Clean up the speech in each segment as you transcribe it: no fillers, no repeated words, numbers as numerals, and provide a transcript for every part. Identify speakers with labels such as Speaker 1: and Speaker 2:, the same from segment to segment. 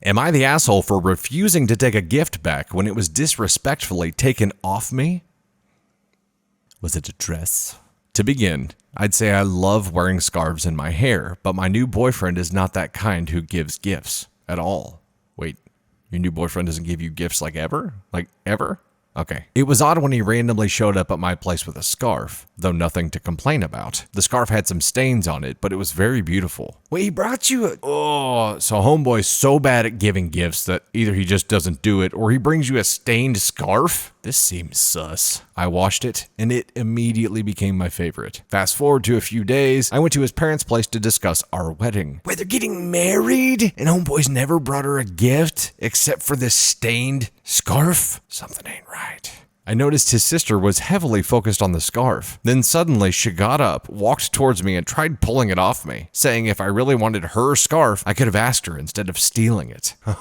Speaker 1: Am I the asshole for refusing to take a gift back when it was disrespectfully taken off me? Was it a dress? To begin, I'd say I love wearing scarves in my hair, but my new boyfriend is not that kind who gives gifts at all. Wait, your new boyfriend doesn't give you gifts like ever? Like ever? Okay. It was odd when he randomly showed up at my place with a scarf, though nothing to complain about. The scarf had some stains on it, but it was very beautiful. Wait, he brought you a... Oh, so homeboy's so bad at giving gifts that either he just doesn't do it or he brings you a stained scarf? This seems sus. I washed it, and it immediately became my favorite. Fast forward to a few days, I went to his parents' place to discuss our wedding. Wait, they're getting married? And homeboy's never brought her a gift except for this stained scarf? Something ain't right. I noticed his sister was heavily focused on the scarf. Then suddenly she got up, walked towards me, and tried pulling it off me, saying if I really wanted her scarf, I could have asked her instead of stealing it. Now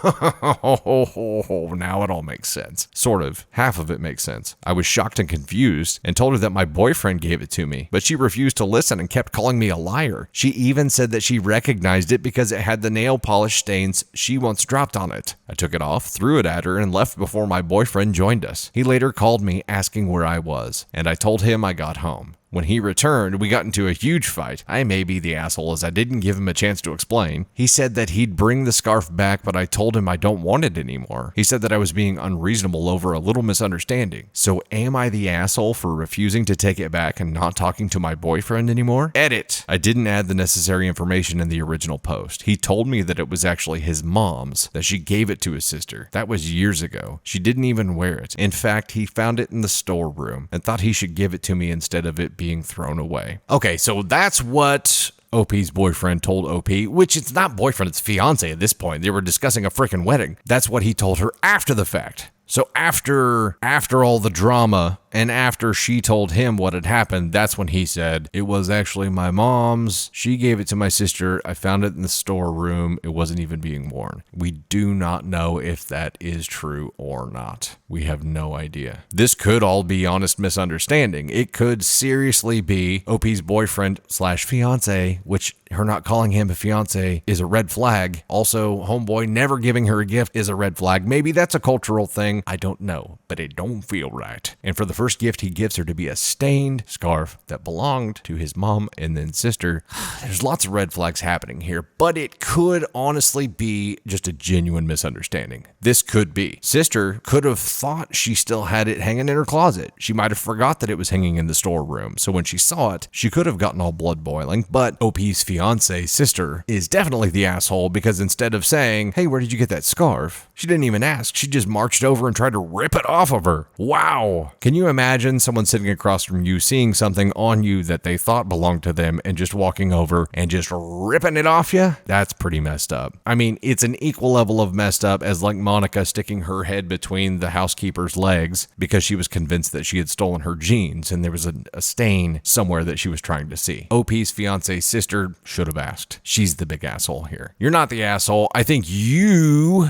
Speaker 1: it all makes sense. Sort of. Half of it makes sense. I was shocked and confused and told her that my boyfriend gave it to me, but she refused to listen and kept calling me a liar. She even said that she recognized it because it had the nail polish stains she once dropped on it. I took it off, threw it at her, and left before my boyfriend joined us. He later called me asking where I was, and I told him I got home. When he returned, we got into a huge fight. I may be the asshole as I didn't give him a chance to explain. He said that he'd bring the scarf back, but I told him I don't want it anymore. He said that I was being unreasonable over a little misunderstanding. So am I the asshole for refusing to take it back and not talking to my boyfriend anymore? Edit. I didn't add the necessary information in the original post. He told me that it was actually his mom's, that she gave it to his sister. That was years ago. She didn't even wear it. In fact, he found it in the storeroom and thought he should give it to me instead of it being thrown away. Okay, so that's what OP's boyfriend told OP, which it's not boyfriend, it's fiance at this point. They were discussing a freaking wedding. That's what he told her after the fact. So after all the drama and after she told him what had happened, that's when he said, it was actually my mom's. She gave it to my sister. I found it in the storeroom. It wasn't even being worn. We do not know if that is true or not. We have no idea. This could all be honest misunderstanding. It could seriously be OP's boyfriend / fiance, which her not calling him a fiance is a red flag. Also, homeboy never giving her a gift is a red flag. Maybe that's a cultural thing. I don't know, but it don't feel right. And for the first gift he gives her to be a stained scarf that belonged to his mom and then sister, there's lots of red flags happening here, but it could honestly be just a genuine misunderstanding. This could be. Sister could have thought she still had it hanging in her closet. She might have forgot that it was hanging in the storeroom, so when she saw it, she could have gotten all blood boiling, but OP's fiance, sister, is definitely the asshole because instead of saying, hey, where did you get that scarf? She didn't even ask. She just marched over and tried to rip it off of her. Wow. Can you imagine someone sitting across from you seeing something on you that they thought belonged to them and just walking over and just ripping it off you? That's pretty messed up. I mean, it's an equal level of messed up as like Monica sticking her head between the housekeeper's legs because she was convinced that she had stolen her jeans and there was a stain somewhere that she was trying to see. OP's fiance's sister should have asked. She's the big asshole here. You're not the asshole. I think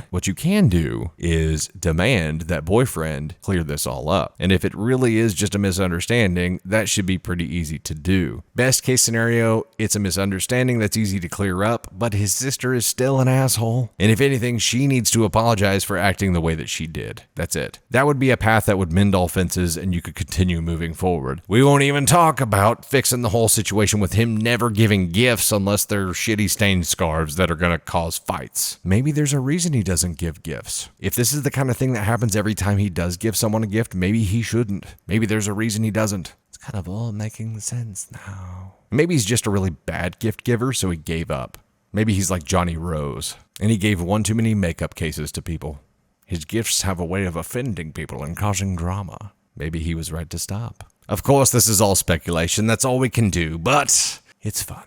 Speaker 1: what you can do is demand that boyfriend clear this all up. And if it really is just a misunderstanding, that should be pretty easy to do. Best case scenario, it's a misunderstanding that's easy to clear up, but his sister is still an asshole. And if anything, she needs to apologize for acting the way that she did. That's it. That would be a path that would mend all fences and you could continue moving forward. We won't even talk about fixing the whole situation with him never giving gifts unless they're shitty stained scarves that are going to cause fights. Maybe there's a reason he doesn't give gifts. If this is the kind of thing that happens every time he does give someone a gift, maybe he shouldn't. Maybe there's a reason he doesn't. It's kind of all making sense now. Maybe he's just a really bad gift giver, so he gave up. Maybe he's like Johnny Rose, and he gave one too many makeup cases to people. His gifts have a way of offending people and causing drama. Maybe he was right to stop. Of course, this is all speculation. That's all we can do, but it's fun.